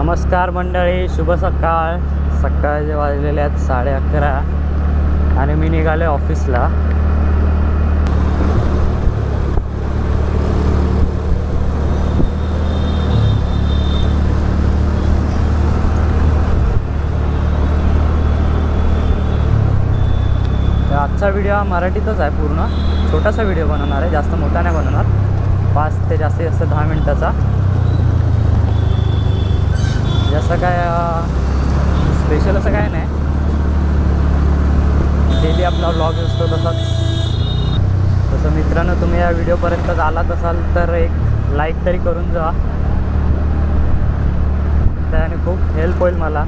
नमस्कार मंडळी, शुभ सकाळ. सकाळचे वाजलेले आहेत 11:30 आणि मी निघाले ऑफिसला. आजचा व्हिडिओ हा मराठीतच आहे. पूर्ण छोटासा व्हिडिओ बनवणार आहे, जास्त मोठा नाही बनवणार. 5 ते जास्तीत जास्त 10 मिनिटाचा. जसं काय स्पेशल असं काय नाही, डेली आपला व्लॉग असतो तसाच. तसं मित्रांनो, तुम्ही या व्हिडिओपर्यंत आलात असाल तर एक लाईक तरी करून जा, त्याने खूप हेल्प होईल मला.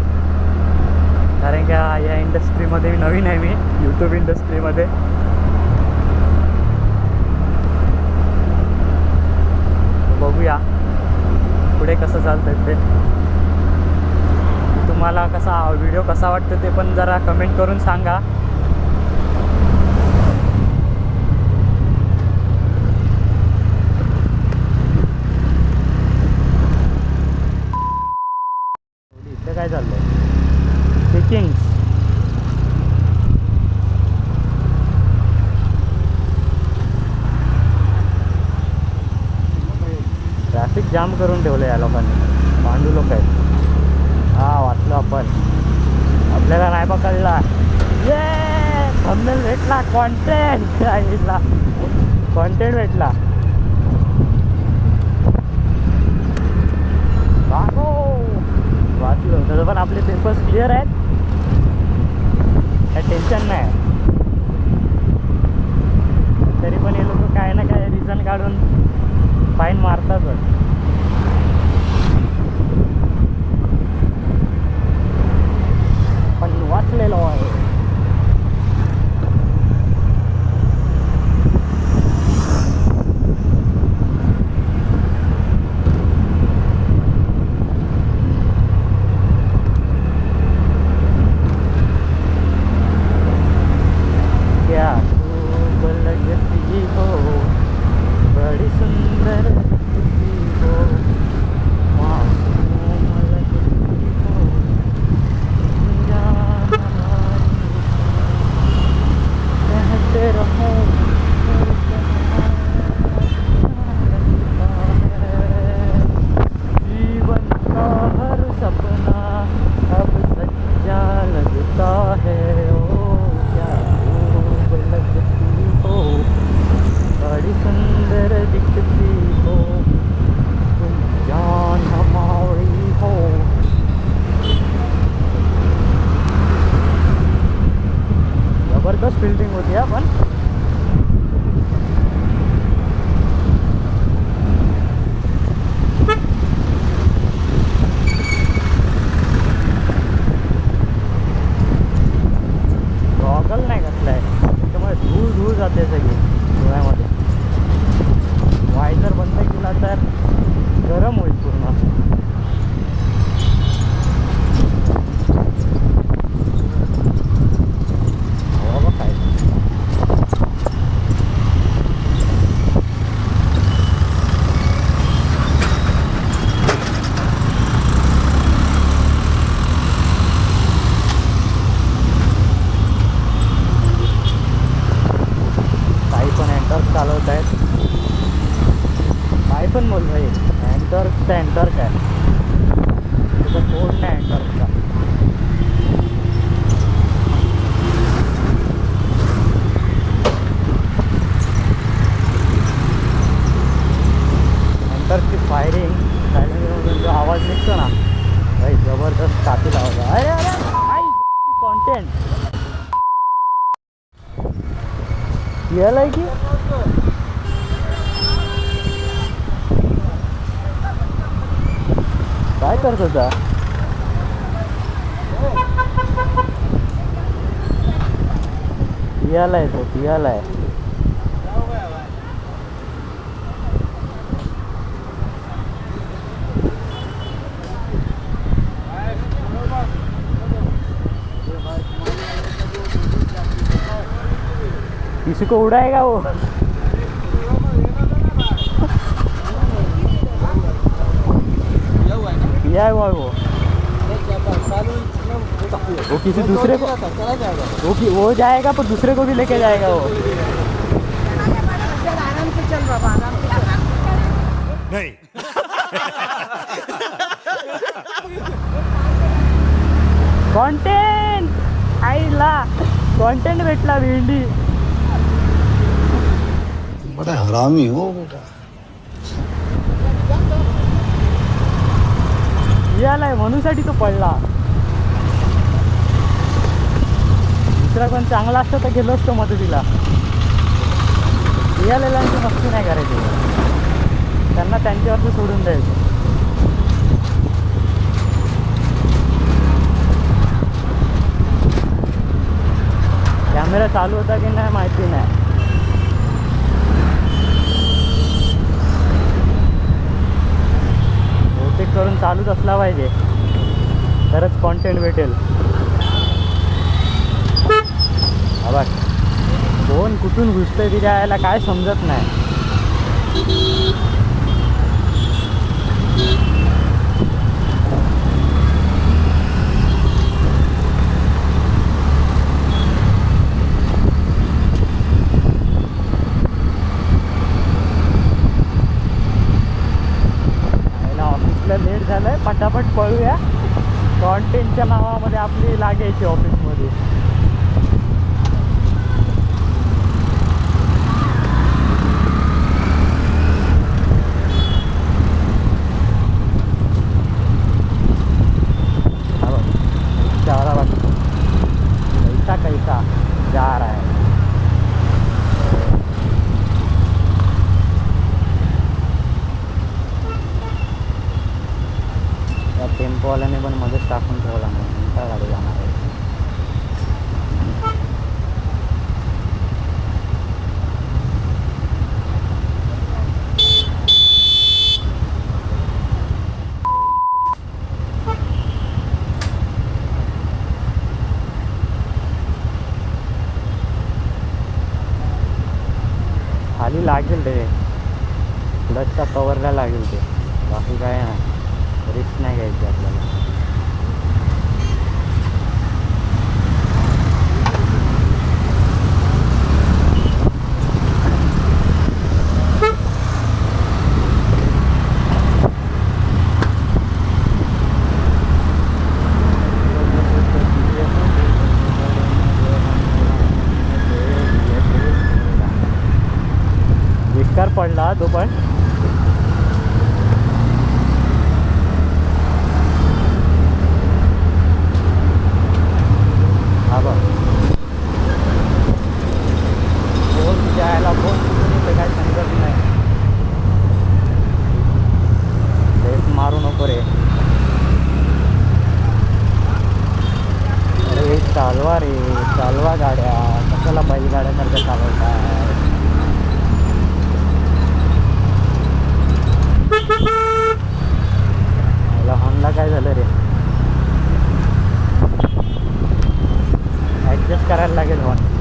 कारण का या इंडस्ट्रीमध्ये मी नवीन आहे, मी यूट्यूब इंडस्ट्रीमध्ये. बघूया पुढे कसं चालतं ते. तुम्हाला कसा व्हिडिओ कसा वाटतो ते पण जरा कमेंट करून सांगा. इथे काय चाललंय? पिकिंग्स. ट्रॅफिक जाम करून ठेवलं या लोकांनी, भांडू लोक आहेत. हा वाचलो आपण, आपल्याला नाही पकडला. ये थंबनेल भेटला, कॉन्टेंट भेटला. वाचलो. तसं पण आपले पेपर्स क्लिअर आहेत, काय टेन्शन नाही. तरी पण हे लोक काय ना काय रिझन काढून फाईन मारतातच. पण वाचलेलो आहे. क्या खूब लगती हो, बड़ी सुंदर लगती हो, मासूम लगती हो, कहते रहो जीवन का हर सपना अब सच्चा लगता है. ओ क्या खूब लगती हो, बड़ी सुंदर दिखती हो, तुम जान हमारी हो. जबरदस्त फील्डिंग होती है. पण गॉगल नाही घातलाय, त्याच्यामुळे धूळ जाते सगळी डोळ्यामध्ये. वायझर बंद केला तर गरम होईल पूर्ण. हवा बघ काय. काही पण एंटर्क चालवत आहेत. काय पण बोल भाई, एंटर्क काय तुझं कोड नाही एंटर्कचा. एंटर्कची फायरिंग सायलेंसरमधून जो आवाज निघतो ना भाई, जबरदस्त कापी लावला. अरे अरे कॉन्टेंट यालाय की काय करत होता? पियालाय तो, पियालाय. किसी को उड़ाएगा वो. ये है वो वो किसी दूसरे को वो जाएगा पर दूसरे को भी लेके जाएगा वो। आराम से चल बाबा, आराम से चल। नहीं। कॉन्टेंट आईला कॉन्टेंट भेटला भेंडी। बड़ा हरामी हो बेटा। यालाय म्हणूसाठी तो पडला। दुसरा कोण चांगला असतं तर गेलो असतो मदतीला। यालेलांची मस्ती नाही करायची, त्यांना त्यांच्यावरती सोडून द्यायचं। कॅमेरा चालू होता की नाही माहिती नाही। बहुतेक करून चालूच असला पाहिजे तरच कॉन्टेंट भेटेल। बघ कोण कुठून घुसतंय तिच्या यायला काय समजत नाही। ऑफिसला लेट झालंय, पटापट पळूया। कॉन्टेंटच्या नावामध्ये आपली लागायची ऑफिसमध्ये। कैसा कैसा जा रहा है। या टेम्पोवाल्याने पण मध्येच टाकून ठेवला नाही, काय गाडी जाणार आहे। खाली लागेल रे, क्लचच्या कवरला लागेल ते, बाकी काय नाही। रिस्क नाही घ्यायची आपल्याला। बेकार पडला तो पण। हा बघ फोन जायला फोन कुठून काय समजत नाही। लेट मारू नको रे। अरे चालवा रे, चालवा गाड्या, कशाला बैलगाड्यासारखं चालवताय। हॉर्नला काय झालं रे, ॲडजस्ट करायला लागेल हॉर्न।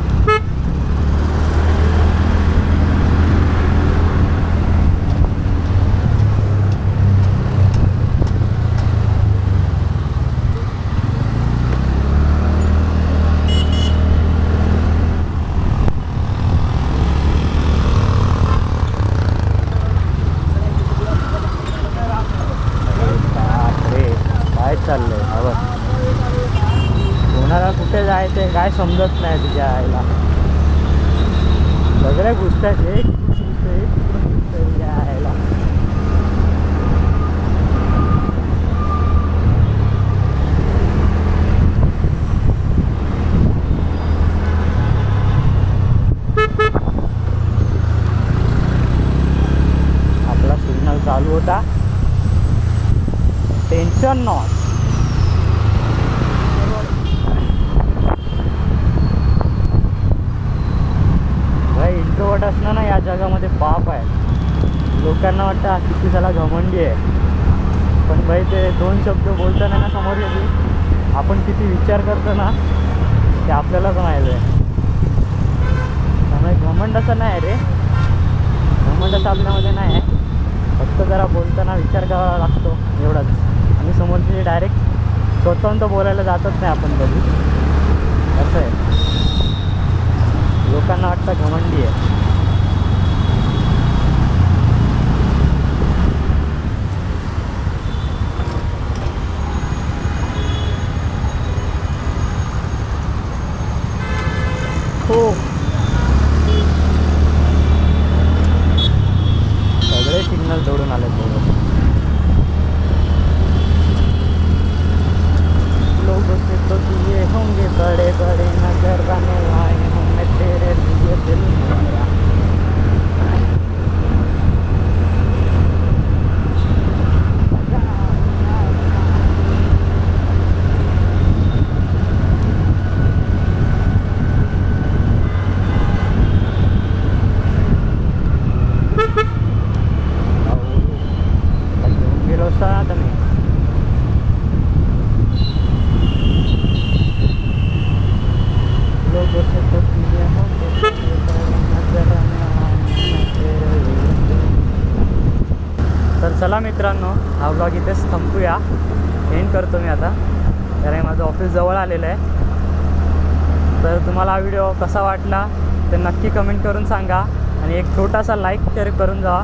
चाललंय हवं, कोणाला कुठे जायचंय काय समजत नाही तुझ्या आईला। सगळे घुसतात, एक तुझ्या आईला। आपला सिग्नल चालू होता, टेन्शन नॉट। इंट्रोवर्ट असणं ना या जगामध्ये पाप आहे। लोकांना वाटतं हा किती साला घमंडी आहे, पण भाई ते दोन शब्द बोलताना ना समोर येते आपण किती विचार करतो ना ते आपल्यालाच माहीत आहे। त्यामुळे घमंड असं नाही रे, घमंड चालण्यामध्ये नाही, फक्त जरा बोलताना विचार करावा लागतो एवढंच। आणि समोरचे डायरेक्ट स्वतःहून तर बोलायला जातच नाही आपण कधी. असं आहे, लोकांना वाटतं घमंडी आहे. हो, सगळे सिग्नल जोडून आले बरोबर. लोगों से तो दिए होंगे बड़े बड़े नजराने आए होंगे तेरे लिए दिल मेरा. गेलो सात मी. लोगों से तो दिए होंगे बड़े बड़े नजराने आए होंगे तेरे लिए दिल. तर चला मित्रांनो, हा ब्लॉग इथेच थांबूया. एंड करतो मी आता, कारण माझं ऑफिस जवळ आलेलं आहे. तर तुम्हाला हा व्हिडिओ कसा वाटला ते नक्की कमेंट करून सांगा आणि एक छोटासा लाईक शेअर करून जा.